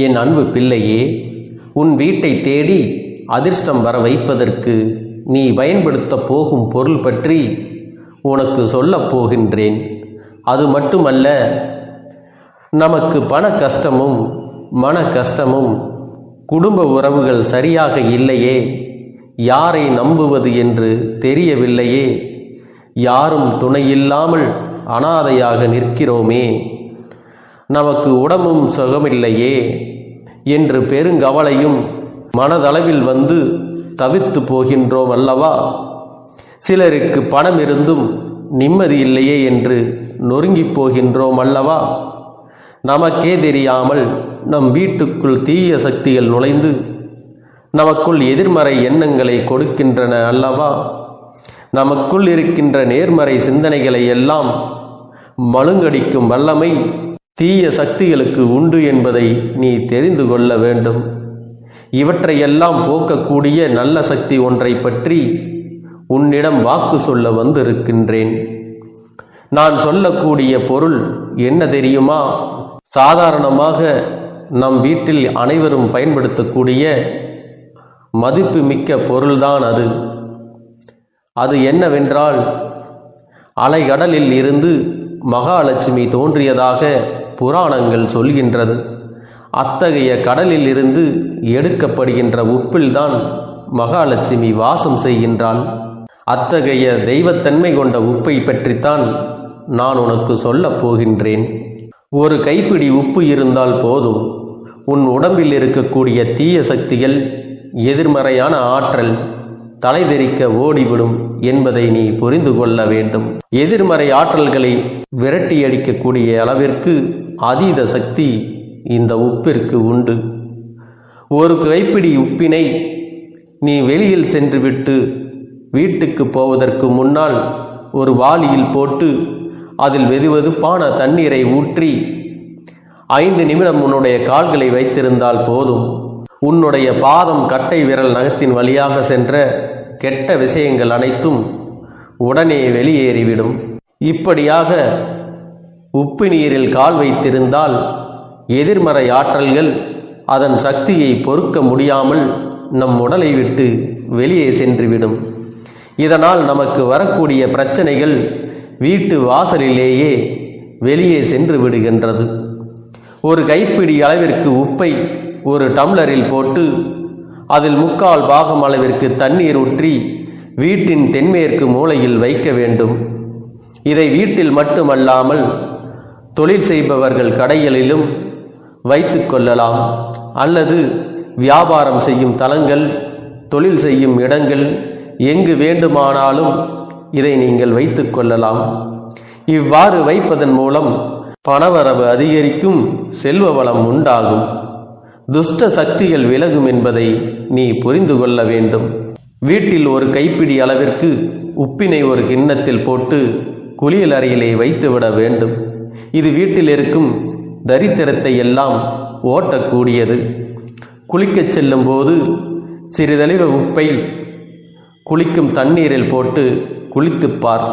என் அன்பு பிள்ளையே, உன் வீட்டை தேடி அதிர்ஷ்டம் வர வைப்பதற்கு நீ பயன்படுத்தப் போகும் பொருள் பற்றி உனக்கு சொல்லப் போகின்றேன். அது மட்டுமல்ல, நமக்கு பண கஷ்டமும் மன கஷ்டமும், குடும்ப உறவுகள் சரியாக இல்லையே, யாரை நம்புவது என்று தெரியவில்லையே, யாரும் துணையில்லாமல் அனாதையாக நிற்கிறோமே, நமக்கு உடம்பும் சுகமில்லையே என்று பெருங்கவலையும் மனதளவில் வந்து தவித்து போகின்றோம் அல்லவா? சிலருக்கு பணம் இருந்தும் நிம்மதி இல்லையே என்று நொறுங்கி போகின்றோம் அல்லவா? நமக்கே தெரியாமல் நம் வீட்டுக்குள் தீய சக்திகள் நுழைந்து நமக்குள் எதிர்மறை எண்ணங்களை கொடுக்கின்றன அல்லவா? நமக்குள் இருக்கின்ற நேர்மறை சிந்தனைகளை எல்லாம் மழுங்கடிக்கும் வல்லமை தீய சக்திகளுக்கு உண்டு என்பதை நீ தெரிந்து கொள்ள வேண்டும். இவற்றையெல்லாம் போக்கக்கூடிய நல்ல சக்தி ஒன்றை பற்றி உன்னிடம் வாக்கு சொல்ல வந்திருக்கின்றேன். நான் சொல்லக்கூடிய பொருள் என்ன தெரியுமா? சாதாரணமாக நம் வீட்டில் அனைவரும் பயன்படுத்தக்கூடிய மதிப்புமிக்க பொருள்தான் அது. அது என்னவென்றால், அலைகடலில் இருந்து மகாலட்சுமி தோன்றியதாக புராணங்கள் சொல்கின்றது. அத்தகைய கடலில் இருந்து எடுக்கப்படுகின்ற உப்பில்தான் மகாலட்சுமி வாசம் செய்கின்றாள். அத்தகைய தெய்வத்தன்மை கொண்ட உப்பை பற்றித்தான் நான் உனக்கு சொல்லப் போகின்றேன். ஒரு கைப்பிடி உப்பு இருந்தால் போதும், உன் உடம்பில் இருக்கக்கூடிய தீய சக்திகள், எதிர்மறையான ஆற்றல் தலைதெறிக்க ஓடிவிடும் என்பதை நீ புரிந்து கொள்ள வேண்டும். எதிர்மறை ஆற்றல்களை விரட்டியடிக்கக்கூடிய அளவிற்கு அதீத சக்தி இந்த உப்பிற்கு உண்டு. ஒரு கைப்பிடி உப்பினை நீ வெளியில் சென்றுவிட்டு வீட்டுக்கு போவதற்கு முன்னால் ஒரு வாளியில் போட்டு அதில் வெதுவெதுப்பான தண்ணீரை ஊற்றி 5 நிமிடம் உன்னுடைய கால்களை வைத்திருந்தால் போதும், உன்னுடைய பாதம் கட்டை விரல் நகத்தின் வழியாக சென்ற கெட்ட விஷயங்கள் அனைத்தும் உடனே வெளியேறிவிடும். இப்படியாக உப்பு நீரில் கால் வைத்திருந்தால் எதிர்மறை ஆற்றல்கள் அதன் சக்தியை பொறுக்க முடியாமல் நம் உடலை விட்டு வெளியே சென்றுவிடும். இதனால் நமக்கு வரக்கூடிய பிரச்சனைகள் வீட்டு வாசலிலேயே வெளியே சென்று விடுகின்றது. ஒரு கைப்பிடி அளவிற்கு உப்பை ஒரு டம்ளரில் போட்டு அதில் 3/4 பாகம் அளவிற்கு தண்ணீர் ஊற்றி வீட்டின் தென்மேற்கு மூலையில் வைக்க வேண்டும். இதை வீட்டில் மட்டுமல்லாமல் தொழில் செய்பவர்கள் கடைகளிலும் வைத்து கொள்ளலாம். அல்லது வியாபாரம் செய்யும் தலங்கள், தொழில் செய்யும் இடங்கள், எங்கு வேண்டுமானாலும் இதை நீங்கள் வைத்து கொள்ளலாம். இவ்வாறு வைப்பதன் மூலம் பணவரவு அதிகரிக்கும், செல்வ வளம் உண்டாகும், துஷ்ட சக்திகள் விலகும் என்பதை நீ புரிந்து கொள்ள வேண்டும். வீட்டில் ஒரு கைப்பிடி அளவிற்கு உப்பினை ஒரு கிண்ணத்தில் போட்டு குளியல் அறையிலே வைத்துவிட வேண்டும். இது வீட்டில் இருக்கும் தரித்திரத்தை எல்லாம் ஓட்டக்கூடியது. குளிக்கச் செல்லும் போது சிறிதளவு உப்பை குளிக்கும் தண்ணீரில் போட்டு குளித்துப்பார்.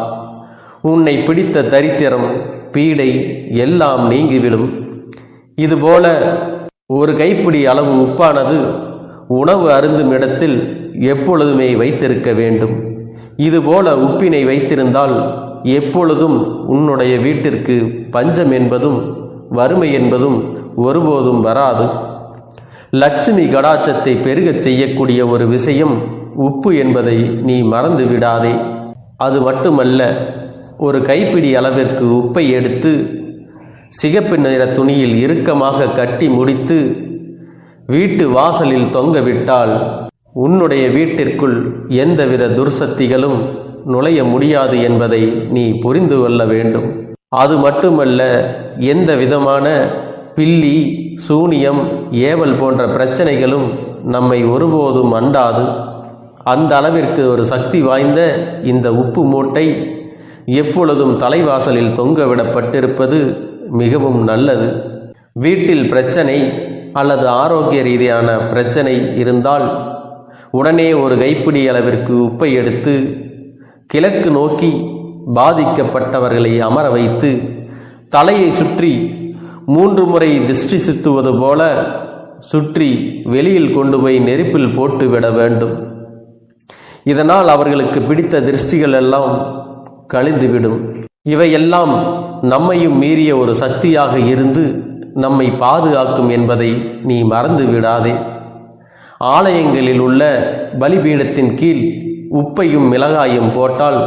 உன்னை பிடித்த தரித்திரம், பீடை எல்லாம் நீங்கிவிடும். இதுபோல ஒரு கைப்பிடி அளவு உப்பானது உணவு அருந்தும் இடத்தில் எப்பொழுதுமே வைத்திருக்க வேண்டும். இதுபோல உப்பினை வைத்திருந்தால் எப்பொழுதும் உன்னுடைய வீட்டிற்கு பஞ்சம் என்பதும் வறுமை என்பதும் ஒருபோதும் வராது. லட்சுமி கடாட்சத்தை பெருகச் செய்யக்கூடிய ஒரு விஷயம் உப்பு என்பதை நீ மறந்து விடாதே. அது மட்டுமல்ல, ஒரு கைப்பிடி அளவிற்கு உப்பை எடுத்து சிகப்பு நிற துணியில் இறுக்கமாக கட்டி முடித்து வீட்டு வாசலில் தொங்கவிட்டால் உன்னுடைய வீட்டிற்குள் எந்தவித துர்சக்திகளும் நுழைய முடியாது என்பதை நீ புரிந்து கொள்ள வேண்டும். அது மட்டுமல்ல, எந்த விதமான பில்லி, சூனியம், ஏவல் போன்ற பிரச்சனைகளும் நம்மை ஒருபோதும் அண்டாது. அந்த அளவிற்கு ஒரு சக்தி வாய்ந்த இந்த உப்பு மூட்டை எப்பொழுதும் தலைவாசலில் தொங்கவிடப்பட்டிருப்பது மிகவும் நல்லது. வீட்டில் பிரச்சனை அல்லது ஆரோக்கிய ரீதியான பிரச்சனை இருந்தால் உடனே ஒரு கைப்பிடி அளவிற்கு உப்பை எடுத்து கிழக்கு நோக்கி பாதிக்கப்பட்டவர்களை அமர வைத்து தலையை சுற்றி 3 முறை திருஷ்டி சுத்துவது போல சுற்றி வெளியில் கொண்டு போய் நெருப்பில் போட்டு விட வேண்டும். இதனால் அவர்களுக்கு பிடித்த திருஷ்டிகள் எல்லாம் கழிந்துவிடும். இவையெல்லாம் நம்மையும் மீறிய ஒரு சக்தியாக இருந்து நம்மை பாதுகாக்கும் என்பதை நீ மறந்து விடாதே. ஆலயங்களில் உள்ள பலிபீடத்தின் கீழ் உப்பையும் மிளகாயும் போட்டால்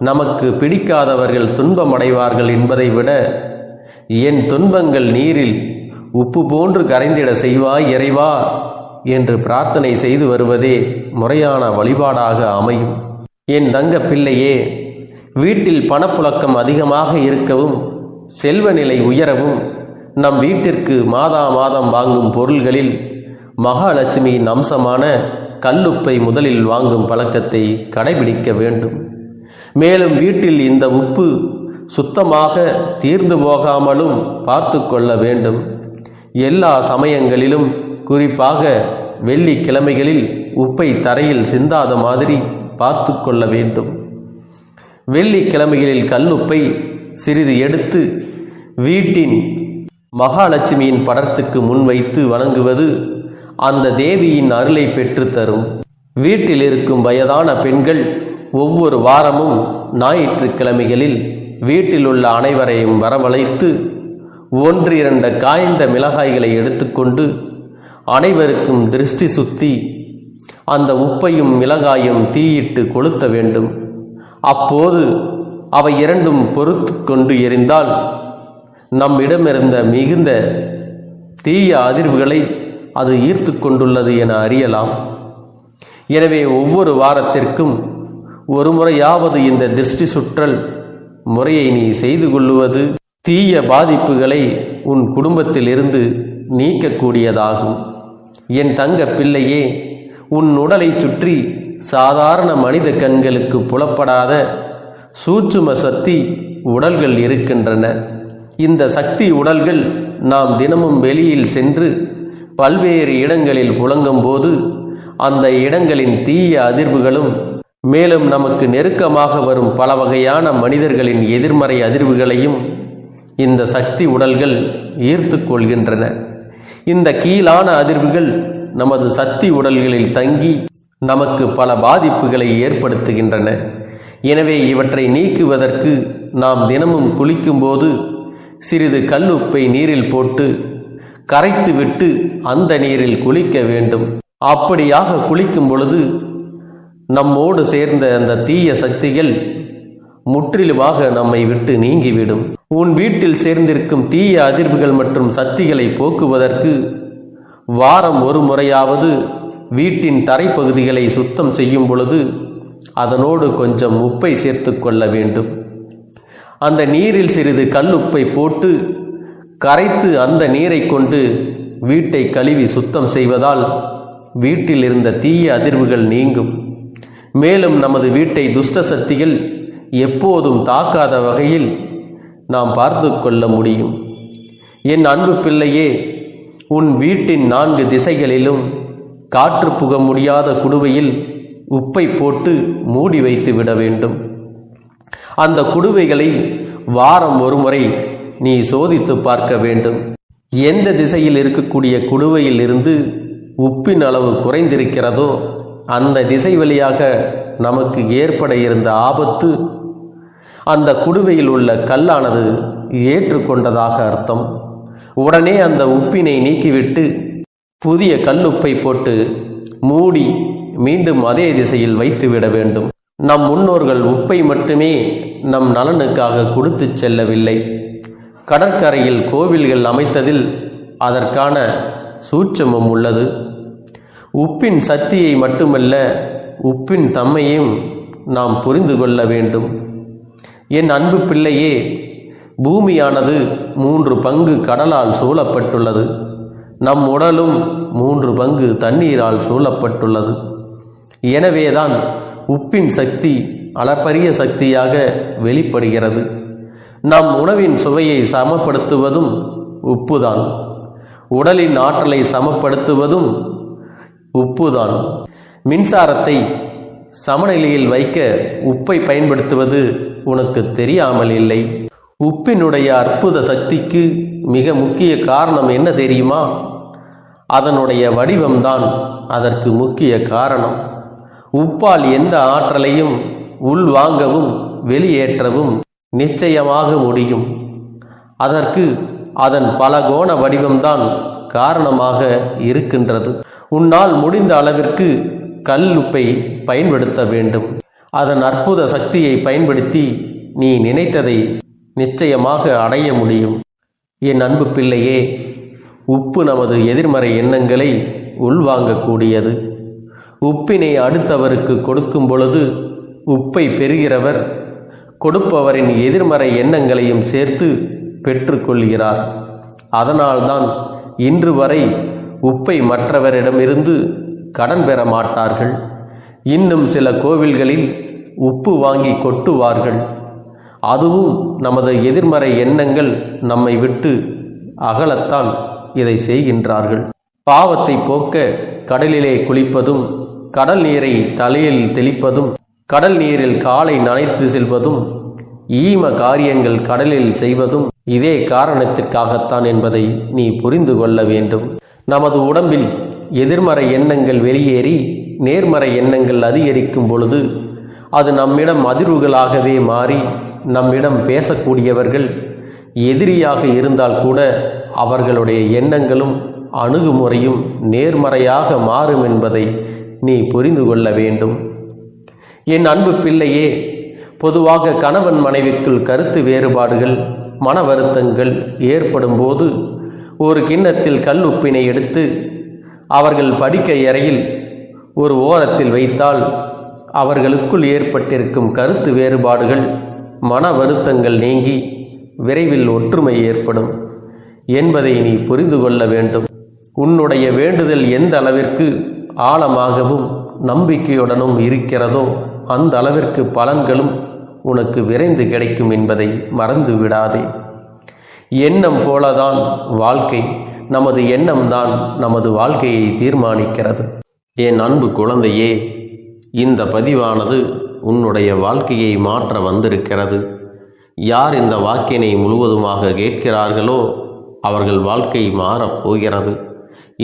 நமக்கு பிடிக்காதவர்கள் துன்பமடைவார்கள் என்பதை விட, என் துன்பங்கள் நீரில் உப்பு போன்று கரைந்திட செய்வாய் இறைவா என்று பிரார்த்தனை செய்து வருவதே முறையான வழிபாடாக அமையும். என் தங்க பிள்ளையே, வீட்டில் பணப்புழக்கம் அதிகமாக இருக்கவும் செல்வ நிலை உயரவும் நம் வீட்டிற்கு மாதா மாதம் வாங்கும் பொருள்களில் மகாலட்சுமியின் அம்சமான கல்லுப்பை முதலில் வாங்கும் பழக்கத்தை கடைபிடிக்க வேண்டும். மேலும் வீட்டில் இந்த உப்பு சுத்தமாக தீர்ந்து போகாமலும் பார்த்து கொள்ள வேண்டும். எல்லா சமயங்களிலும், குறிப்பாக வெள்ளிக்கிழமைகளில் உப்பை தரையில் சிந்தாத மாதிரி பார்த்து கொள்ள வேண்டும். வெள்ளிக்கிழமைகளில் கல்லுப்பை சிறிது எடுத்து வீட்டின் மகாலட்சுமியின் படத்துக்கு முன் வைத்து வணங்குவது அந்த தேவியின் அருளை பெற்று தரும். வீட்டில் இருக்கும் வயதான பெண்கள் ஒவ்வொரு வாரமும் ஞாயிற்றுக்கிழமைகளில் வீட்டில் உள்ள அனைவரையும் வரவழைத்து 1-2 காய்ந்த மிளகாய்களை எடுத்துக்கொண்டு அனைவருக்கும் திருஷ்டி சுத்தி அந்த உப்பையும் மிளகாயும் தீயிட்டு கொளுத்த வேண்டும். அப்போது அவை இரண்டும் பொறுத்து கொண்டு எரிந்தால் நம்மிடமிருந்த மிகுந்த தீய அதிர்வுகளை அது ஈர்த்து கொண்டுள்ளது என அறியலாம். எனவே ஒவ்வொரு வாரத்திற்கும் ஒரு முறையாவது இந்த திருஷ்டி சுற்றல் முறையை நீ செய்து கொள்ளுவது தீய பாதிப்புகளை உன் குடும்பத்தில் இருந்து நீக்கக்கூடியதாகும். என் தங்க பிள்ளையே, உன் உடலை சுற்றி சாதாரண மனித கண்களுக்கு புலப்படாத சூட்சும சக்தி உடல்கள் இருக்கின்றன. இந்த சக்தி உடல்கள் நாம் தினமும் வெளியில் சென்று பல்வேறு இடங்களில் புழங்கும் போது அந்த இடங்களின் தீய அதிர்வுகளும், மேலும் நமக்கு நெருக்கமாக வரும் பல வகையான மனிதர்களின் எதிர்மறை அதிர்வுகளையும் இந்த சக்தி உடல்கள் ஈர்த்து கொள்கின்றன. இந்த கீழான அதிர்வுகள் நமது சக்தி உடல்களில் தங்கி நமக்கு பல பாதிப்புகளை ஏற்படுத்துகின்றன. எனவே இவற்றை நீக்குவதற்கு நாம் தினமும் குளிக்கும்போது சிறிது கல்லுப்பை நீரில் போட்டு கரைத்து விட்டு அந்த நீரில் குளிக்க வேண்டும். அப்படியாக குளிக்கும் பொழுது நம்மோடு சேர்ந்த அந்த தீய சக்திகள் முற்றிலுமாக நம்மை விட்டு நீங்கிவிடும். உன் வீட்டில் சேர்ந்திருக்கும் தீய அதிர்வுகள் மற்றும் சக்திகளை போக்குவதற்கு வாரம் ஒரு முறையாவது வீட்டின் தரைப்பகுதிகளை சுத்தம் செய்யும் பொழுது அதனோடு கொஞ்சம் உப்பை சேர்த்து கொள்ள வேண்டும். அந்த நீரில் சிறிது கல்லுப்பை போட்டு கரைத்து அந்த நீரை கொண்டு வீட்டை கழுவி சுத்தம் செய்வதால் வீட்டில் இருந்த தீய அதிர்வுகள் நீங்கும். மேலும் நமது வீட்டை துஷ்ட சக்திகள் எப்போதும் தாக்காத வகையில் நாம் பார்த்து கொள்ள முடியும். என் அன்பு பிள்ளையே, உன் வீட்டின் 4 திசைகளிலும் காற்று புக முடியாத குடுவையில் உப்பை போட்டு மூடி வைத்து விட வேண்டும். அந்த குடுவைகளை வாரம் ஒரு முறை நீ சோதித்து பார்க்க வேண்டும். எந்த திசையில் இருக்கக்கூடிய குடுவையில் இருந்து உப்பின் அளவு குறைந்திருக்கிறதோ அந்த திசை வழியாக நமக்கு ஏற்பட இருந்த ஆபத்து அந்த குடுவையில் உள்ள கல்லானது ஏற்றுக்கொண்டதாக அர்த்தம். உடனே அந்த உப்பினை நீக்கிவிட்டு புதிய கல்லுப்பை போட்டு மூடி மீண்டும் அதே திசையில் வைத்துவிட வேண்டும். நம் முன்னோர்கள் உப்பை மட்டுமே நம் நலனுக்காக கொடுத்து செல்லவில்லை. கடற்கரையில் கோவில்கள் அமைத்ததில் அதற்கான சூட்சமம் உள்ளது. உப்பின் சக்தியை மட்டுமல்ல, உப்பின் தன்மையும் நாம் புரிந்து கொள்ள வேண்டும். என் அன்பு பிள்ளையே, பூமியானது 3 பங்கு கடலால் சூழப்பட்டுள்ளது. நம் உடலும் 3 பங்கு தண்ணீரால் சூழப்பட்டுள்ளது. எனவேதான் உப்பின் சக்தி அளப்பரிய சக்தியாக வெளிப்படுகிறது. நம் உணவின் சுவையை சமப்படுத்துவதும் உப்புதான். உடலின் ஆற்றலை சமப்படுத்துவதும் உப்புதான். மின்சாரத்தை சமநிலையில் வைக்க உப்பை பயன்படுத்துவது உனக்கு தெரியாமல் இல்லை. உப்பினுடைய அற்புத சக்திக்கு மிக முக்கிய காரணம் என்ன தெரியுமா? அதனுடைய வடிவம்தான் அதற்கு முக்கிய காரணம். உப்பால் எந்த ஆற்றலையும் உள்வாங்கவும் வெளியேற்றவும் நிச்சயமாக முடியும். அதற்கு அதன் பலகோண வடிவம்தான் காரணமாக இருக்கின்றது. உன்னால் முடிந்த அளவிற்கு கல் உப்பை பயன்படுத்த வேண்டும். அதன் அற்புத சக்தியை பயன்படுத்தி நீ நினைத்ததை நிச்சயமாக அடைய முடியும். என் அன்பு பிள்ளையே, உப்பு நமது எதிர்மறை எண்ணங்களை உள்வாங்கக்கூடியது. உப்பினை அடுத்தவருக்கு கொடுக்கும் பொழுது உப்பை பெறுகிறவர் கொடுப்பவரின் எதிர்மறை எண்ணங்களையும் சேர்த்து பெற்றுக்கொள்கிறார். அதனால்தான் இன்று வரை உப்பை மற்றவரிடமிருந்து கடன் பெற மாட்டார்கள். இன்னும் சில கோவில்களில் உப்பு வாங்கி கொட்டுவார்கள். அதுவும் நமது எதிர்மறை எண்ணங்கள் நம்மை விட்டு அகலத்தான் இதை செய்கின்றார்கள். பாவத்தை போக்க கடலிலே குளிப்பதும், கடல் நீரை தலையில் தெளிப்பதும், கடல் நீரில் காலை நனைத்து செல்வதும், ஈம காரியங்கள் கடலில் செய்வதும் இதே காரணத்திற்காகத்தான் என்பதை நீ புரிந்து கொள்ள வேண்டும். நமது உடம்பில் எதிர்மறை எண்ணங்கள் வெளியேறி நேர்மறை எண்ணங்கள் அதிகரிக்கும் பொழுது அது நம்மிடம் அதிர்வுகளாகவே மாறி நம்மிடம் பேசக்கூடியவர்கள் எதிரியாக இருந்தால் கூட அவர்களுடைய எண்ணங்களும் அணுகுமுறையும் நேர்மறையாக மாறும் என்பதை நீ புரிந்து கொள்ள வேண்டும். என் அன்பு பிள்ளையே, பொதுவாக கணவன் மனைவிக்குள் கருத்து வேறுபாடுகள், மன வருத்தங்கள் ஏற்படும் போது ஒரு கிண்ணத்தில் கல் உப்பினை எடுத்து அவர்கள் படுக்கை அறையில் ஒரு ஓரத்தில் வைத்தால் அவர்களுக்குள் ஏற்பட்டிருக்கும் கருத்து வேறுபாடுகள், மன வருத்தங்கள் நீங்கி விரைவில் ஒற்றுமை ஏற்படும் என்பதை நீ புரிந்து கொள்ள வேண்டும். உன்னுடைய வேண்டுதல் எந்த அளவிற்கு ஆழமாகவும் நம்பிக்கையுடனும் இருக்கிறதோ அந்த அளவிற்கு பலன்களும் உனக்கு விரைந்து கிடைக்கும் என்பதை மறந்து விடாதே. எண்ணம் போலதான் வாழ்க்கை. நமது எண்ணம்தான் நமது வாழ்க்கையை தீர்மானிக்கிறது. என் அன்பு குழந்தையே, இந்த பதிவானது உன்னுடைய வாழ்க்கையை மாற்ற வந்திருக்கிறது. யார் இந்த வாக்கினை முழுவதுமாக கேட்கிறார்களோ அவர்கள் வாழ்க்கை மாறப்போகிறது.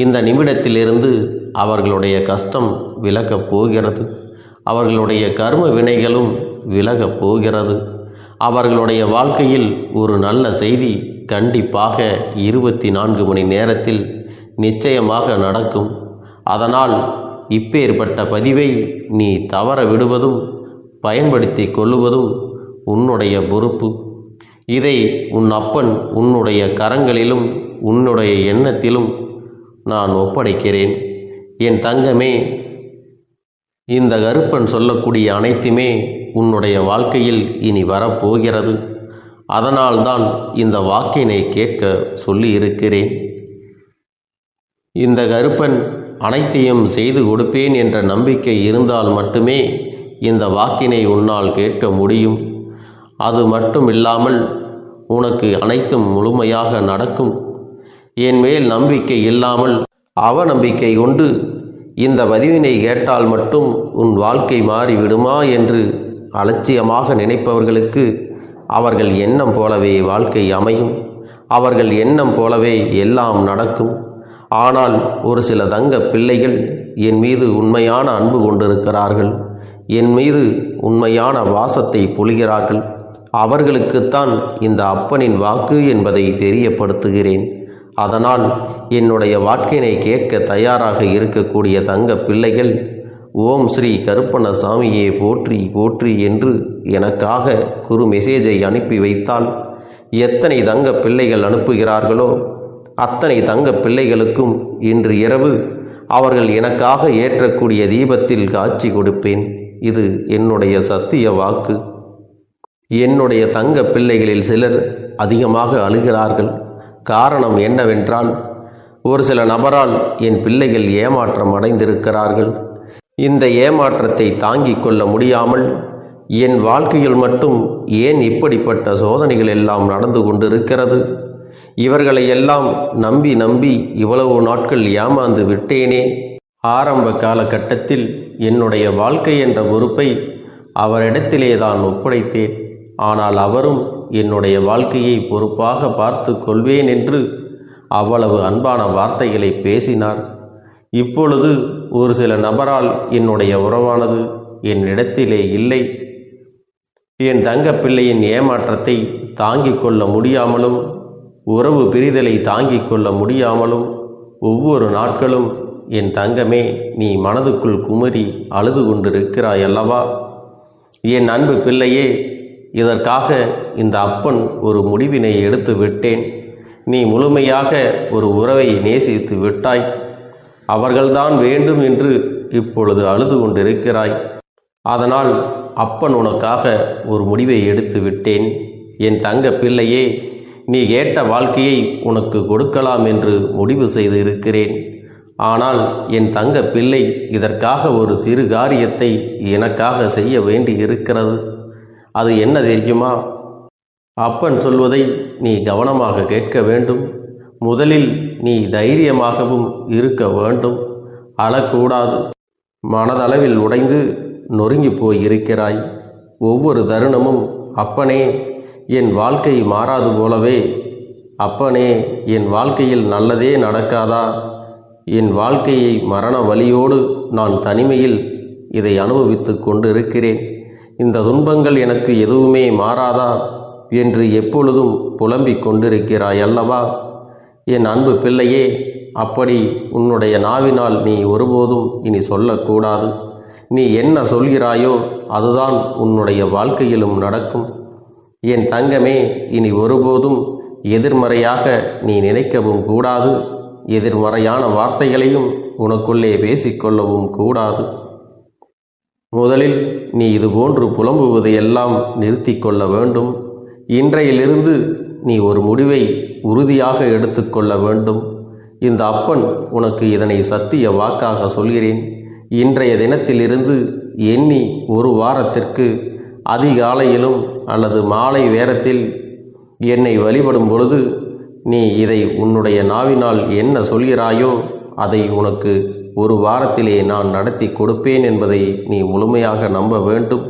இந்த நிமிடத்திலிருந்து அவர்களுடைய கஷ்டம் விலகப் போகிறது. அவர்களுடைய கர்ம வினைகளும் விலகப் போகிறது. அவர்களுடைய வாழ்க்கையில் ஒரு நல்ல செய்தி கண்டிப்பாக 24 மணி நேரத்தில் நிச்சயமாக நடக்கும். அதனால் இப்பேற்பட்ட பதிவை நீ தவற விடுவதும் பயன்படுத்தி கொள்ளுவதும் உன்னுடைய பொறுப்பு. இதை உன் அப்பன் உன்னுடைய கரங்களிலும் உன்னுடைய எண்ணத்திலும் நான் ஒப்படைக்கிறேன். என் தங்கமே, இந்த கருப்பன் சொல்லக்கூடிய அனைத்துமே உன்னுடைய வாழ்க்கையில் இனி வரப்போகிறது. அதனால்தான் இந்த வாக்கினை கேட்க சொல்லி இருக்கிறேன். இந்த கருப்பன் அனைத்தையும் செய்து கொடுப்பேன் என்ற நம்பிக்கை இருந்தால் மட்டுமே இந்த வாக்கினை உன்னால் கேட்க முடியும். அது மட்டும் இல்லாமல் உனக்கு அனைத்தும் முழுமையாக நடக்கும். என் மேல் நம்பிக்கை இல்லாமல் அவநம்பிக்கை கொண்டு இந்த பதிவினை கேட்டால் மட்டும் உன் வாழ்க்கை மாறிவிடுமா என்று அலட்சியமாக நினைப்பவர்களுக்கு அவர்கள் எண்ணம் போலவே வாழ்க்கை அமையும். அவர்கள் எண்ணம் போலவே எல்லாம் நடக்கும். ஆனால் ஒரு சில தங்க பிள்ளைகள் என் மீது உண்மையான அன்பு கொண்டிருக்கிறார்கள். என் மீது உண்மையான வாசத்தை பொழிகிறார்கள். அவர்களுக்குத்தான் இந்த அப்பனின் வாக்கு என்பதை தெரியப்படுத்துகிறேன். அதனால் என்னுடைய வாக்கினை கேட்க தயாராக இருக்கக்கூடிய தங்க பிள்ளைகள் ஓம் ஸ்ரீ கருப்பண்ண சாமியே போற்றி போற்றி என்று எனக்காக குறு மெசேஜை அனுப்பி வைத்தால் எத்தனை தங்க பிள்ளைகள் அனுப்புகிறார்களோ அத்தனை தங்க பிள்ளைகளுக்கும் இன்று இரவு அவர்கள் எனக்காக ஏற்றக்கூடிய தீபத்தில் காட்சி கொடுப்பேன். இது என்னுடைய சத்திய வாக்கு. என்னுடைய தங்க பிள்ளைகளில் சிலர் அதிகமாக அழுகிறார்கள். காரணம் என்னவென்றால், ஒரு சில நபரால் என் பிள்ளைகள் ஏமாற்றம் அடைந்திருக்கிறார்கள். இந்த ஏமாற்றத்தை தாங்கிக் கொள்ள முடியாமல் என் வாழ்க்கையில் மட்டும் ஏன் இப்படிப்பட்ட சோதனைகள் எல்லாம் நடந்து கொண்டிருக்கிறது? இவர்களை எல்லாம் நம்பி நம்பி இவ்வளவு நாட்கள் ஏமாந்து விட்டேனே. ஆரம்ப காலகட்டத்தில் என்னுடைய வாழ்க்கை என்ற பொறுப்பை அவரிடத்திலே தான் ஒப்படைத்தேன். ஆனால் அவரும் என்னுடைய வாழ்க்கையை பொறுப்பாக பார்த்து கொள்வேன் என்று அவ்வளவு அன்பான வார்த்தைகளை பேசினார். இப்பொழுது ஒரு சில நபரால் என்னுடைய உறவானது என்னிடத்திலே இல்லை. என் தங்க பிள்ளையின் ஏமாற்றத்தை தாங்கிக் கொள்ள முடியாமலும் உறவு பிரிதலை தாங்கிக் கொள்ள முடியாமலும் ஒவ்வொரு நாட்களும் என் தங்கமே நீ மனதுக்குள் குமரி அழுது கொண்டிருக்கிறாய் அல்லவா? என் அன்பு பிள்ளையே, இதற்காக இந்த அப்பன் ஒரு முடிவினை எடுத்து விட்டேன். நீ முழுமையாக ஒரு உறவை நேசித்து விட்டாய். அவர்கள்தான் வேண்டும் என்று இப்பொழுது அழுது கொண்டிருக்கிறாய். அதனால் அப்பன் உனக்காக ஒரு முடிவை எடுத்து விட்டேன். என் தங்க பிள்ளையே, நீ கேட்ட வாழ்க்கையை உனக்கு கொடுக்கலாம் என்று முடிவு செய்து இருக்கிறேன். ஆனால் என் தங்க பிள்ளை, இதற்காக ஒரு சிறு காரியத்தை எனக்காக செய்ய வேண்டி இருக்கிறது. அது என்ன தெரியுமா? அப்பன் சொல்வதை நீ கவனமாக கேட்க வேண்டும். முதலில் நீ தைரியமாகவும் இருக்க வேண்டும். அழக்கூடாது. மனதளவில் உடைந்து நொறுங்கி போய் இருக்கிறாய். ஒவ்வொரு தருணமும் அப்பனே என் வாழ்க்கை மாறாது போலவே, அப்பனே என் வாழ்க்கையில் நல்லதே நடக்காதா, என் வாழ்க்கையை மரண வலியோடு நான் தனிமையில் இதை அனுபவித்து கொண்டு இருக்கிறேன். இந்த துன்பங்கள் எனக்கு எதுவுமே மாறாதா என்று எப்பொழுதும் புலம்பிக் கொண்டிருக்கிறாய் அல்லவா? என் அன்பு பிள்ளையே, அப்படி உன்னுடைய நாவினால் நீ ஒருபோதும் இனி சொல்லக்கூடாது. நீ என்ன சொல்கிறாயோ அதுதான் உன்னுடைய வாழ்க்கையிலும் நடக்கும். என் தங்கமே, இனி ஒருபோதும் எதிர்மறையாக நீ நினைக்கவும் கூடாது. எதிர்மறையான வார்த்தைகளையும் உனக்குள்ளே பேசிக்கொள்ளவும் கூடாது. முதலில் நீ இதுபோன்று புலம்புவதையெல்லாம் நிறுத்தி கொள்ள வேண்டும். இன்றையிலிருந்து நீ ஒரு முடிவை உறுதியாக எடுத்துக்கொள்ள வேண்டும். இந்த அப்பன் உனக்கு இதனை சத்திய வாக்காக சொல்கிறேன். இன்றைய தினத்திலிருந்து எண்ணி ஒரு வாரத்திற்கு அதிகாலையிலும் அல்லது மாலை நேரத்தில் என்னை வழிபடும் பொழுது நீ இதை உன்னுடைய நாவினால் என்ன சொல்கிறாயோ அதை உனக்கு ஒரு வாரத்திலே நான் நடத்தி கொடுப்பேன் என்பதை நீ முழுமையாக நம்ப வேண்டும்.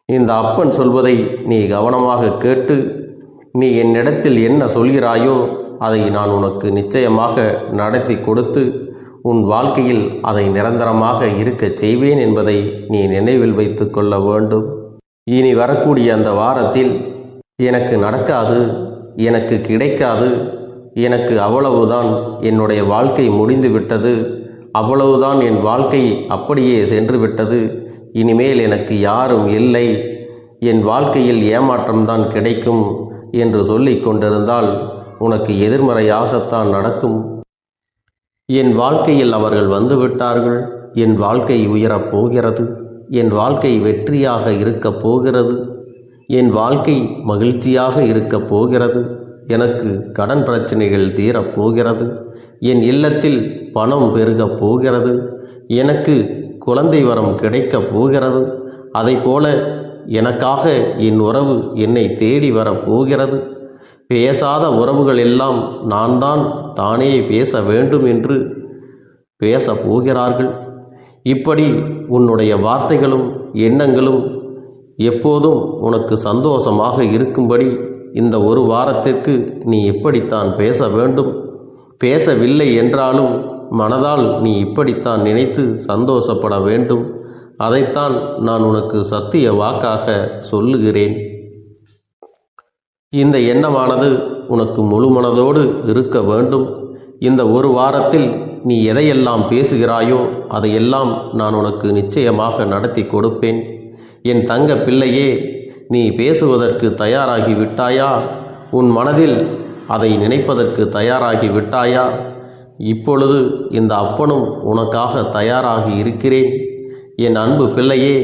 இந்த அப்பன் சொல்வதை நீ கவனமாக கேட்டு நீ என்னிடத்தில் என்ன சொல்கிறாயோ அதை நான் உனக்கு நிச்சயமாக நடத்தி கொடுத்து உன் வாழ்க்கையில் அதை நிரந்தரமாக இருக்கச் செய்வேன் என்பதை நீ நினைவில் வைத்து கொள்ள வேண்டும். இனி வரக்கூடிய அந்த வாரத்தில் எனக்கு நடக்காது, எனக்கு கிடைக்காது, எனக்கு அவ்வளவுதான், என்னுடைய வாழ்க்கை முடிந்து விட்டது, அவ்வளவுதான், என் வாழ்க்கை அப்படியே சென்று விட்டது, இனிமேல் எனக்கு யாரும் இல்லை, என் வாழ்க்கையில் ஏமாற்றம்தான் கிடைக்கும் என்று சொல்லிக் கொண்டிருந்தால் உனக்கு எதிர்மறையாகத்தான் நடக்கும். என் வாழ்க்கையில் அவர்கள் வந்துவிட்டார்கள், என் வாழ்க்கை உயரப் போகிறது, என் வாழ்க்கை வெற்றியாக இருக்கப் போகிறது, என் வாழ்க்கை மகிழ்ச்சியாக இருக்கப் போகிறது, எனக்கு கடன் பிரச்சனைகள் தீரப்போகிறது, என் இல்லத்தில் பணம் பெருகப் போகிறது, எனக்கு குழந்தை வரம் கிடைக்கப் போகிறது, அதைப்போல எனக்காக என் உறவு என்னை தேடி வரப்போகிறது, பேசாத உறவுகள் எல்லாம் நான் தான் தானே பேச வேண்டும் என்று பேசப் போகிறார்கள். இப்படி உன்னுடைய வார்த்தைகளும் எண்ணங்களும் எப்போதும் உனக்கு சந்தோஷமாக இருக்கும்படி இந்த ஒரு வாரத்திற்கு நீ எப்படித்தான் பேச வேண்டும். பேசவில்லை என்றாலும் மனதால் நீ இப்படித்தான் நினைத்து சந்தோஷப்பட வேண்டும். அதைத்தான் நான் உனக்கு சத்திய வாக்காக சொல்லுகிறேன். இந்த எண்ணமானது உனக்கு முழு மனதோடு இருக்க வேண்டும். இந்த ஒரு வாரத்தில் நீ எதையெல்லாம் பேசுகிறாயோ அதையெல்லாம் நான் உனக்கு நிச்சயமாக நடத்தி கொடுப்பேன். என் தங்க பிள்ளையே, நீ பேசுவதற்கு தயாராகி விட்டாயா? உன் மனதில் அதை நினைப்பதற்கு தயாராகி விட்டாயா? இப்பொழுது இந்த அப்பனும் உனக்காக தயாராகி இருக்கிறேன். என் அன்பு பிள்ளையே,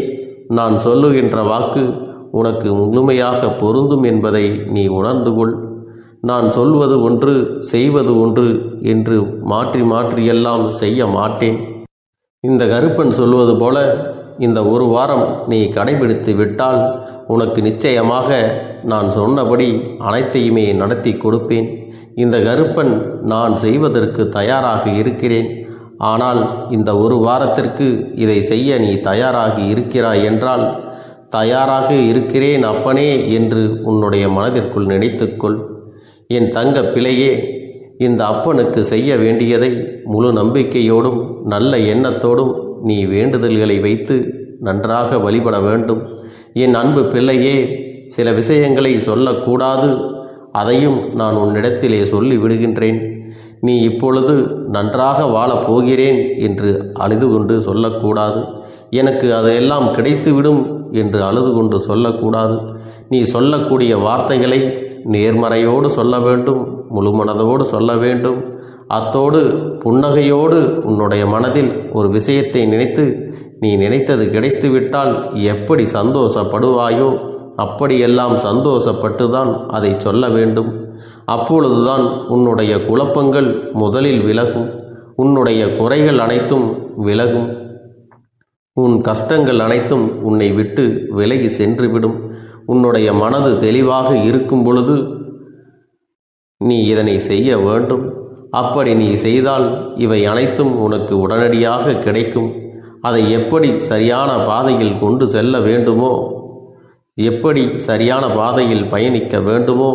நான் சொல்லுகின்ற வாக்கு உனக்கு முழுமையாக பொருந்தும் என்பதை நீ உணர்ந்து கொள். நான் சொல்வது ஒன்று செய்வது ஒன்று என்று மாற்றி மாற்றியெல்லாம் செய்ய மாட்டேன். இந்த கருப்பன் சொல்வது போல இந்த ஒரு வாரம் நீ கடைபிடித்து விட்டால் உனக்கு நிச்சயமாக நான் சொன்னபடி அனைத்தையுமே நடத்தி கொடுப்பேன். இந்த கருப்பன் நான் செய்வதற்கு தயாராக இருக்கிறேன். ஆனால் இந்த ஒரு வாரத்திற்கு இதை செய்ய நீ தயாராகி இருக்கிறாய் என்றால் தயாராக இருக்கிறேன் அப்பனே என்று உன்னுடைய மனதிற்குள் நினைத்துக்கொள். என் தங்க பிள்ளையே, இந்த அப்பனுக்கு செய்ய வேண்டியதை முழு நம்பிக்கையோடும் நல்ல எண்ணத்தோடும் நீ வேண்டுதல்களை வைத்து நன்றாக வழிபட வேண்டும். என் அன்பு பிள்ளையே, சில விஷயங்களை சொல்லக்கூடாது, அதையும் நான் உன்னிடத்திலே சொல்லி விடுகின்றேன். நீ இப்பொழுது நன்றாக வாழப் போகிறேன் என்று அழுது கொண்டு சொல்லக்கூடாது. எனக்கு அதையெல்லாம் கிடைத்துவிடும் என்று அழுது கொண்டு சொல்லக்கூடாது. நீ சொல்லக்கூடிய வார்த்தைகளை நேர்மறையோடு சொல்ல வேண்டும், முழு மனதோடு சொல்ல வேண்டும். அத்தோடு புன்னகையோடு உன்னுடைய மனதில் ஒரு விஷயத்தை நினைத்து நீ நினைத்தது கிடைத்துவிட்டால் எப்படி சந்தோஷப்படுவாயோ அப்படியெல்லாம் சந்தோஷப்பட்டுதான் அதை சொல்ல வேண்டும். அப்பொழுதுதான் உன்னுடைய குழப்பங்கள் முதலில் விலகும், உன்னுடைய குறைகள் அனைத்தும் விலகும், உன் கஷ்டங்கள் அனைத்தும் உன்னை விட்டு விலகி சென்றுவிடும். உன்னுடைய மனது தெளிவாக இருக்கும் பொழுது நீ இதனை செய்ய வேண்டும். அப்படி நீ செய்தால் இவை அனைத்தும் உனக்கு உடனடியாக கிடைக்கும். அதை எப்படி சரியான பாதையில் கொண்டு செல்ல வேண்டுமோ, எப்படி சரியான பாதையில் பயணிக்க வேண்டுமோ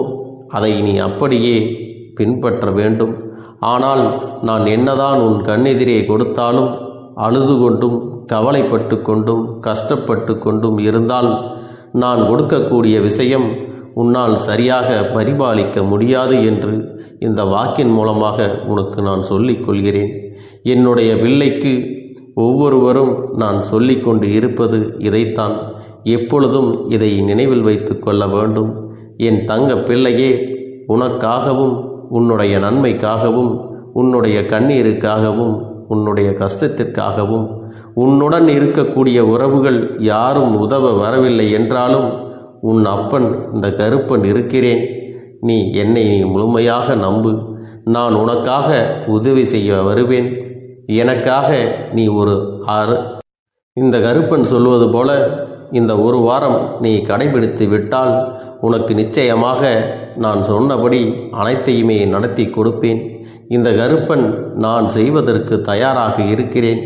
அதை நீ அப்படியே பின்பற்ற வேண்டும். ஆனால் நான் என்னதான் உன் கண்ணெதிரே கொடுத்தாலும் அழுது கொண்டும் கவலைப்பட்டு கொண்டும் கஷ்டப்பட்டு கொண்டும் இருந்தால் நான் கொடுக்கக்கூடிய விஷயம் உன்னால் சரியாக பரிபாலிக்க முடியாது என்று இந்த வாக்கின் மூலமாக உனக்கு நான் சொல்லிக் கொள்கிறேன். என்னுடைய பிள்ளைக்கு ஒவ்வொருவரும் நான் சொல்லிக்கொண்டு இருப்பது இதைத்தான். எப்பொழுதும் இதை நினைவில் வைத்து கொள்ள வேண்டும். என் தங்க பிள்ளையே, உனக்காகவும் உன்னுடைய நன்மைக்காகவும் உன்னுடைய கண்ணீருக்காகவும் உன்னுடைய கஷ்டத்திற்காகவும் உன்னுடன் இருக்கக்கூடிய உறவுகள் யாரும் உதவ வரவில்லை என்றாலும் உன் அப்பன் இந்த கருப்பன் இருக்கிறேன். நீ என்னை முழுமையாக நம்பு. நான் உனக்காக உதவி செய்ய வருவேன். எனக்காக நீ இந்த கருப்பன் சொல்வது போல இந்த ஒரு வாரம் நீ கடைபிடித்து விட்டால் உனக்கு நிச்சயமாக நான் சொன்னபடி அனைத்தையுமே நடத்தி கொடுப்பேன். இந்த கருப்பன் நான் செய்வதற்கு தயாராக இருக்கிறேன்.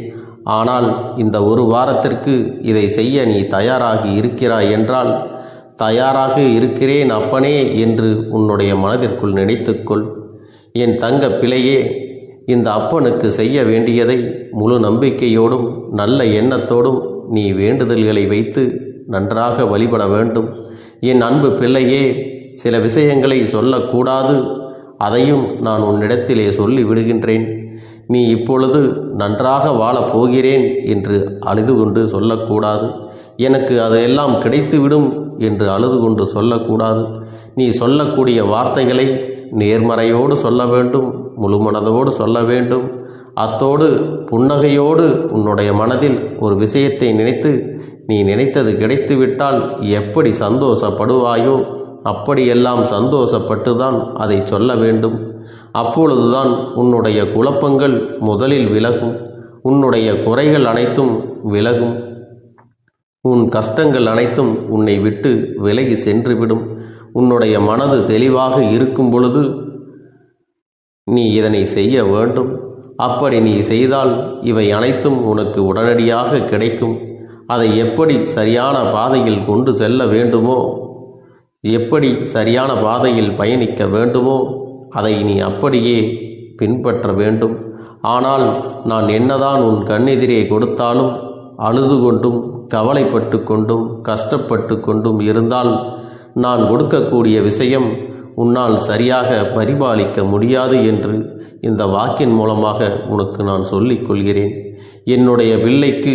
ஆனால் இந்த ஒரு வாரத்திற்கு இதை செய்ய நீ தயாராகி இருக்கிறாய் என்றால், தயாராக இருக்கிறேன் அப்பனே என்று உன்னுடைய மனதிற்குள் நினைத்துக்கொள். என் தங்க பிள்ளையே, இந்த அப்பனுக்கு செய்ய வேண்டியதை முழு நம்பிக்கையோடும் நல்ல எண்ணத்தோடும் நீ வேண்டுதல்களை வைத்து நன்றாக வழிபட வேண்டும். என் அன்பு பிள்ளையே, சில விஷயங்களை சொல்லக்கூடாது, அதையும் நான் உன்னிடத்திலே சொல்லி விடுகின்றேன். நீ இப்பொழுது நன்றாக வாழப் போகிறேன் என்று அழுது கொண்டு சொல்லக்கூடாது. எனக்கு அதையெல்லாம் கிடைத்துவிடும் என்று அழுது கொண்டு சொல்லக்கூடாது. நீ சொல்லக்கூடிய வார்த்தைகளை நேர்மறையோடு சொல்ல வேண்டும், முழு மனதோடு சொல்ல வேண்டும். அத்தோடு புன்னகையோடு உன்னுடைய மனதில் ஒரு விஷயத்தை நினைத்து நீ நினைத்தது கிடைத்துவிட்டால் எப்படி சந்தோஷப்படுவாயோ அப்படியெல்லாம் சந்தோஷப்பட்டுதான் அதை சொல்ல வேண்டும். அப்பொழுதுதான் உன்னுடைய குழப்பங்கள் முதலில் விலகும், உன்னுடைய குறைகள் அனைத்தும் விலகும், உன் கஷ்டங்கள் அனைத்தும் உன்னை விட்டு விலகி சென்றுவிடும். உன்னுடைய மனது தெளிவாக இருக்கும் பொழுது நீ இதனை செய்ய வேண்டும். அப்படி நீ செய்தால் இவை அனைத்தும் உனக்கு உடனடியாக கிடைக்கும். அதை எப்படி சரியான பாதையில் கொண்டு செல்ல வேண்டுமோ, எப்படி சரியான பாதையில் பயணிக்க வேண்டுமோ அதை நீ அப்படியே பின்பற்ற வேண்டும். ஆனால் நான் என்னதான் உன் கண்ணெதிரே கொடுத்தாலும் அழுது கொண்டும் கவலைப்பட்டு கொண்டும் கஷ்டப்பட்டு கொண்டும் இருந்தால் நான் கொடுக்கக்கூடிய விஷயம் உன்னால் சரியாக பரிபாலிக்க முடியாது என்று இந்த வாக்கின் மூலமாக உனக்கு நான் சொல்லிக் கொள்கிறேன். என்னுடைய பிள்ளைக்கு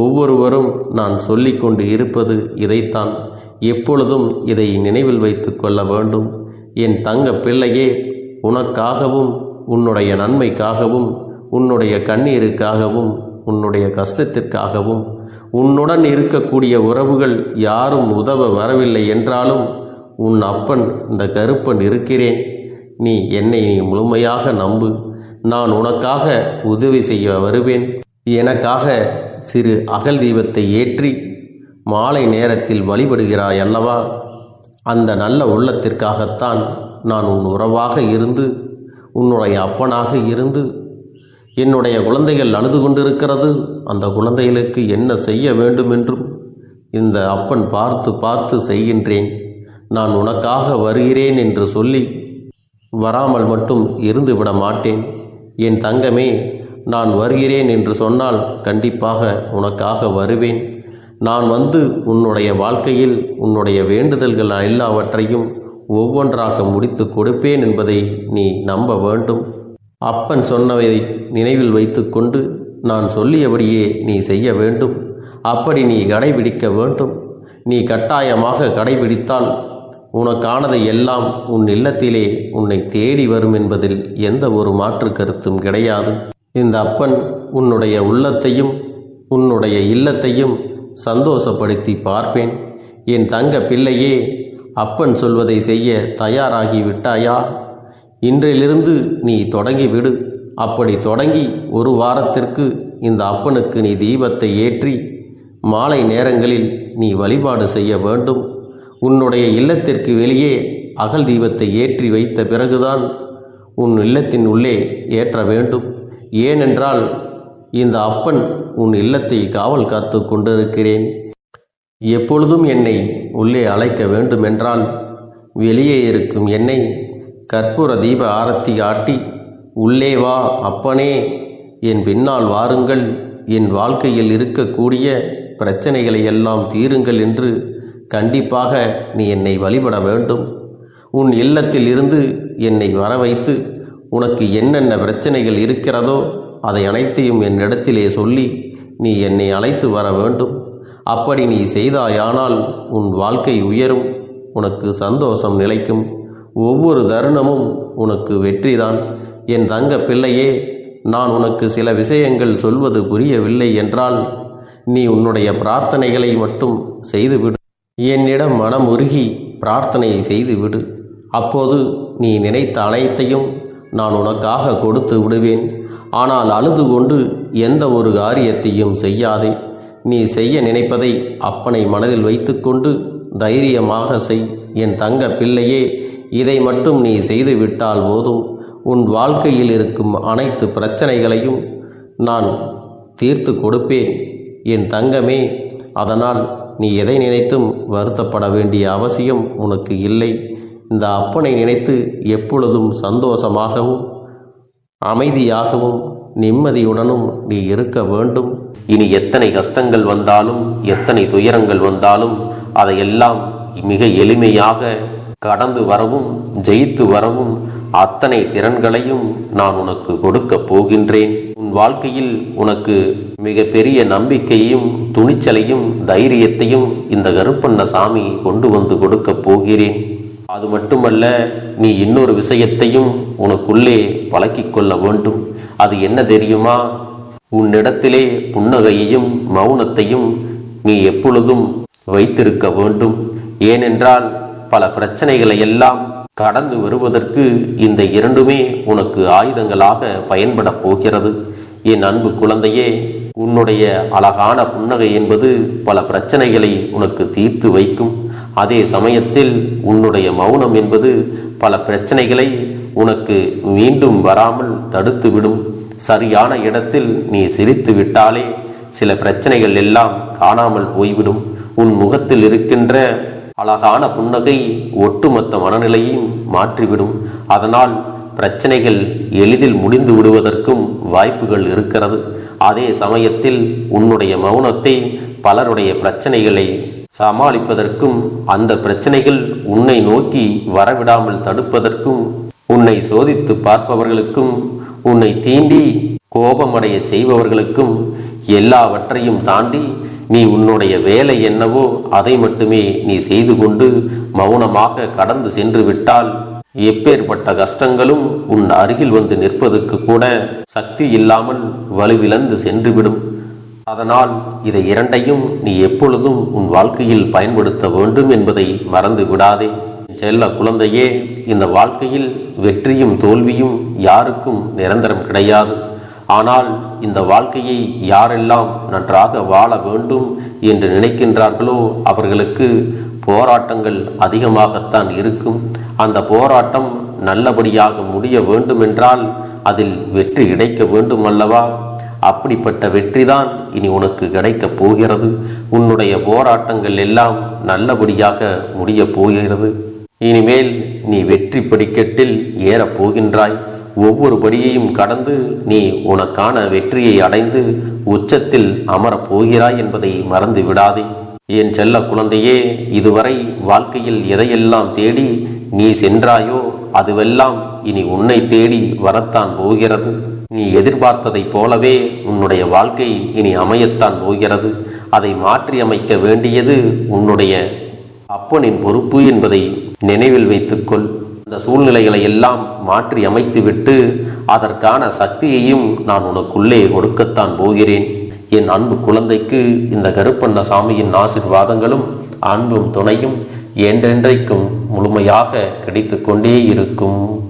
ஒவ்வொருவரும் நான் சொல்லிக்கொண்டு இருப்பது இதைத்தான். எப்பொழுதும் இதை நினைவில் வைத்து கொள்ள வேண்டும். என் தங்க பிள்ளையே, உனக்காகவும் உன்னுடைய நன்மைக்காகவும் உன்னுடைய கண்ணீருக்காகவும் உன்னுடைய கஷ்டத்திற்காகவும் உன்னுடன் இருக்கக்கூடிய உறவுகள் யாரும் உதவ வரவில்லை என்றாலும் உன் அப்பன் இந்த கருப்பன் இருக்கிறேன். நீ என்னை முழுமையாக நம்பு. நான் உனக்காக உதவி செய்ய வருவேன். எனக்காக சிறு அகல் தீபத்தை ஏற்றி மாலை நேரத்தில் வழிபடுகிறாய் அல்லவா? அந்த நல்ல உள்ளத்திற்காகத்தான் நான் உன் உறவாக இருந்து உன்னுடைய அப்பனாக இருந்து என்னுடைய குழந்தைகள் அழுது கொண்டிருக்கிறது, அந்த குழந்தைகளுக்கு என்ன செய்ய வேண்டும் என்றும் இந்த அப்பன் பார்த்து பார்த்து செய்கின்றேன். நான் உனக்காக வருகிறேன் என்று சொல்லி வராமல் மட்டும் இருந்துவிட மாட்டேன். என் தங்கமே, நான் வருகிறேன் என்று சொன்னால் கண்டிப்பாக உனக்காக வருவேன். நான் வந்து உன்னுடைய வாழ்க்கையில் உன்னுடைய வேண்டுதல்கள் எல்லாவற்றையும் ஒவ்வொன்றாக முடித்து கொடுப்பேன் என்பதை நீ நம்ப வேண்டும். அப்பன் சொன்னவை நினைவில் வைத்துக்கொண்டு நான் சொல்லியபடியே நீ செய்ய வேண்டும். அப்படி நீ கடைபிடிக்க வேண்டும். நீ கட்டாயமாக கடைபிடித்தால் உனக்கானதை எல்லாம் உன் இல்லத்திலே உன்னை தேடி வரும் என்பதில் எந்த ஒரு மாற்று கருத்தும் கிடையாது. இந்த அப்பன் உன்னுடைய உள்ளத்தையும் உன்னுடைய இல்லத்தையும் சந்தோஷப்படுத்தி பார்ப்பேன். என் தங்க பிள்ளையே, அப்பன் சொல்வதை செய்ய தயாராகி விட்டாயா? இன்றிலிருந்து நீ தொடங்கிவிடு. அப்படி தொடங்கி ஒரு வாரத்திற்கு இந்த அப்பனுக்கு நீ தீபத்தை ஏற்றி மாலை நேரங்களில் நீ வழிபாடு செய்ய வேண்டும். உன்னுடைய இல்லத்திற்கு வெளியே அகல் தீபத்தை ஏற்றி வைத்த பிறகுதான் உன் இல்லத்தின் உள்ளே ஏற்ற வேண்டும். ஏனென்றால் இந்த அப்பன் உன் இல்லத்தை காவல் காத்து கொண்டிருக்கிறேன். எப்பொழுதும் என்னை உள்ளே அழைக்க வேண்டுமென்றால் வெளியே இருக்கும் என்னை கற்பூர தீப ஆரத்தி காட்டி உள்ளே வா அப்பனே, என் பின்னால் வாருங்கள், என் வாழ்க்கையில் இருக்கக்கூடிய பிரச்சனைகளை எல்லாம் தீருங்கள் என்று கண்டிப்பாக நீ என்னை வழிபட வேண்டும். உன் இல்லத்தில் இருந்து என்னை வர வைத்து உனக்கு என்னென்ன பிரச்சனைகள் இருக்கிறதோ அதை அனைத்தையும் என்னிடத்திலே சொல்லி நீ என்னை அழைத்து வர வேண்டும். அப்படி நீ செய்தாயானால் உன் வாழ்க்கை உயரும், உனக்கு சந்தோஷம் நிலைக்கும். ஒவ்வொரு தருணமும் உனக்கு வெற்றிதான். என் தங்க பிள்ளையே, நான் உனக்கு சில விஷயங்கள் சொல்வது புரியவில்லை என்றால் நீ உன்னுடைய பிரார்த்தனைகளை மட்டும் செய்துவிடு. என்னிடம் மனம் உருகி பிரார்த்தனை செய்துவிடு. அப்போது நீ நினைத்த அனைத்தையும் நான் உனக்காக கொடுத்து விடுவேன். ஆனால் அழுது கொண்டு எந்த ஒரு காரியத்தையும் செய்யாதே. நீ செய்ய நினைப்பதை அப்பனை மனதில் வைத்துக்கொண்டு தைரியமாக செய். என் தங்க பிள்ளையே, இதை மட்டும் நீ செய்துவிட்டால் போதும். உன் வாழ்க்கையில் இருக்கும் அனைத்து பிரச்சனைகளையும் நான் தீர்த்து கொடுப்பேன் என் தங்கமே. அதனால் நீ எதை நினைத்தும் வருத்தப்பட வேண்டிய அவசியம் உனக்கு இல்லை. இந்த அப்பனை நினைத்து எப்பொழுதும் சந்தோஷமாகவும் அமைதியாகவும் நிம்மதியுடனும் நீ இருக்க வேண்டும். இனி எத்தனை கஷ்டங்கள் வந்தாலும் எத்தனை துயரங்கள் வந்தாலும் அதையெல்லாம் மிக எளிமையாக கடந்து வரவும் ஜெயித்து வரவும் அத்தனை திறன்களையும் நான் உனக்கு கொடுக்க போகின்றேன். உன் வாழ்க்கையில் உனக்கு மிக பெரிய நம்பிக்கையையும் துணிச்சலையும் தைரியத்தையும் இந்த கருப்பண்ணசாமி கொண்டு வந்து கொடுக்க போகிறேன். அது மட்டுமல்ல, நீ இன்னொரு விஷயத்தையும் உனக்குள்ளே பழக்கிக் கொள்ள வேண்டும். அது என்ன தெரியுமா? உன்னிடத்திலே புன்னகையையும் மௌனத்தையும் நீ எப்பொழுதும் வைத்திருக்க வேண்டும். ஏனென்றால் பல பிரச்சனைகளை எல்லாம் கடந்து வருவதற்கு இந்த இரண்டுமே உனக்கு ஆயுதங்களாக பயன்பட போகிறது. என் அன்பு குழந்தையே, உன்னுடைய அழகான புன்னகை என்பது பல பிரச்சனைகளை உனக்கு தீர்த்து வைக்கும். அதே சமயத்தில் உன்னுடைய மௌனம் என்பது பல பிரச்சனைகளை உனக்கு மீண்டும் வராமல் தடுத்துவிடும். சரியான இடத்தில் நீ சிரித்து விட்டாலே சில பிரச்சனைகள் எல்லாம் காணாமல் போய்விடும். உன் முகத்தில் இருக்கின்ற அழகான புன்னகை ஒட்டுமொத்த மனநிலையையும் மாற்றிவிடும். அதனால் பிரச்சனைகள் எளிதில் முடிந்து விடுவதற்கும் வாய்ப்புகள் இருக்கிறது. அதே சமயத்தில் உன்னுடைய மௌனத்தை பலருடைய பிரச்சனைகளை சமாளிப்பதற்கும் அந்த பிரச்சனைகள் உன்னை நோக்கி வரவிடாமல் தடுப்பதற்கும் உன்னை சோதித்து பார்ப்பவர்களுக்கும் உன்னை தீண்டி கோபமடைய செய்பவர்களுக்கும் எல்லாவற்றையும் தாண்டி நீ உன்னுடைய வேலை என்னவோ அதை மட்டுமே நீ செய்து கொண்டு மௌனமாக கடந்து சென்று விட்டால் எப்பேற்பட்ட கஷ்டங்களும் உன் அருகில் வந்து நிற்பதற்கு கூட சக்தி இல்லாமல் வலுவிழந்து சென்றுவிடும். அதனால் இதை இரண்டையும் நீ எப்பொழுதும் உன் வாழ்க்கையில் பயன்படுத்த வேண்டும் என்பதை மறந்து விடாதே. செல்ல குழந்தையே, இந்த வாழ்க்கையில் வெற்றியும் தோல்வியும் யாருக்கும் நிரந்தரம் கிடையாது. ஆனால் இந்த வாழ்க்கையை யாரெல்லாம் நன்றாக வாழ வேண்டும் என்று நினைக்கின்றார்களோ அவர்களுக்கு போராட்டங்கள் அதிகமாகத்தான் இருக்கும். அந்த போராட்டம் நல்லபடியாக முடிய வேண்டுமென்றால் அதில் வெற்றி கிடைக்க வேண்டும் அல்லவா? அப்படிப்பட்ட வெற்றிதான் இனி உனக்கு கிடைக்கப் போகிறது. உன்னுடைய போராட்டங்கள் எல்லாம் நல்லபடியாக முடியப் போகிறது. இனிமேல் நீ வெற்றி படிக்கட்டில் ஏறப் போகின்றாய். ஒவ்வொரு படியையும் கடந்து நீ உனக்கான வெற்றியை அடைந்து உச்சத்தில் அமரப் போகிறாய் என்பதை மறந்து விடாதே. என் செல்ல குழந்தையே, இதுவரை வாழ்க்கையில் எதையெல்லாம் தேடி நீ சென்றாயோ அதுவெல்லாம் இனி உன்னை தேடி வரத்தான் போகிறது. நீ எதிர்பார்த்ததைப் போலவே உன்னுடைய வாழ்க்கை இனி அமையத்தான் போகிறது. அதை மாற்றி அமைக்க வேண்டியது உன்னுடைய அப்பனின் பொறுப்பு என்பதை நினைவில் வைத்துக்கொள். அந்த சூழ்நிலைகளை எல்லாம் மாற்றி அமைத்துவிட்டு அதற்கான சக்தியையும் நான் உனக்குள்ளே கொடுக்கத்தான் போகிறேன். என் அன்பு குழந்தைக்கு இந்த கருப்பண்ணசாமியின் ஆசீர்வாதங்களும் அன்பும் துணையும் என்றென்றைக்கும் முழுமையாக கிடைத்து கொண்டே இருக்கும்.